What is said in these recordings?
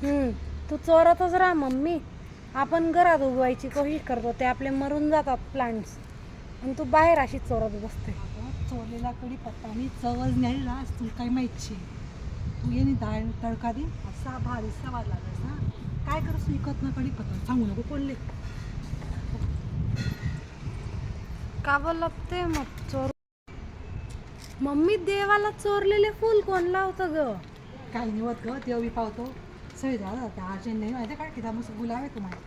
तू चोरतच राहा मम्मी. आपण घरात उगवायची कोशिश करतो, ते आपले मरून जातात प्लांट्स, आणि तू बाहेर अशी चोरत बसते. चोरलेला कढीपत्ता आणि चवच नाही ना, तुला काही माहिती. तू ये नी डाळ तडका दे, असा भारी स्वाद लागलास ना. काय करस विकत ना कढीपत्ता, सांगू नको कोणले. का बोलते मग चोर? मम्मी, देवाला चोरलेले फूल कोण लावतं ग? काही निवत ग, देव बी पावतो. सही झालं त्या अर्जंट नाही माहिती काय, किती मस्त गुलाब आहे तुम्हाला.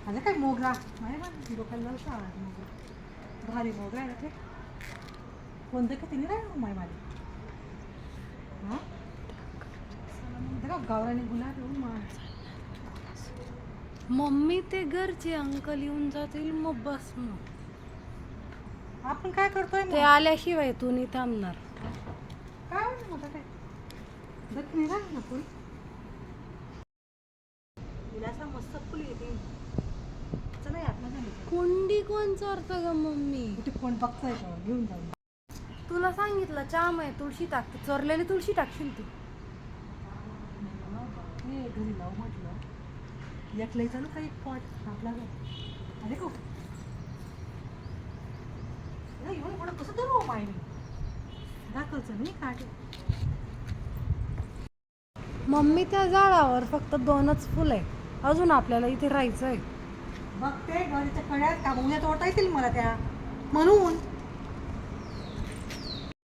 माझं काय मोगरा नाही ना, डोक्याला लावसा मोगरा, भारी मोगरा आहे ना ते. कोणतं का तिने राहिलं माय माझी. हां गावराने गुलाब येऊन माय. मम्मी, ते घरचे अंकल येऊन जातील, मग बस. मग आपण काय करतोय ते आल्याशिवाय तू नाही थांबणार. काय म्हणतो आता काय दक्षिणी राह ना फुल. तिला असं मस्त फुल येते. चला यात ना झाली कुंडी कोण चोरतं ग मम्मी? कुठे कोण बघतोय का, घेऊन जाऊ. तुला सांगितलं चहा आहे, तुळशी टाकते. चोरलेली तुळशी टाकशील तू? हे घरी लावू म्हटलं, एक लई चालू का एक पॉट आपला घर. अरे को एवढं कसं धरू माय मी दाखवचं नाही काटे. मम्मी, त्या झाडावर फक्त 2च फुलं आहे, अजून आपल्याला इथे राहायचंय. बघते घरीच्या कड्यात का उद्या तोडता येतील मला त्या, म्हणून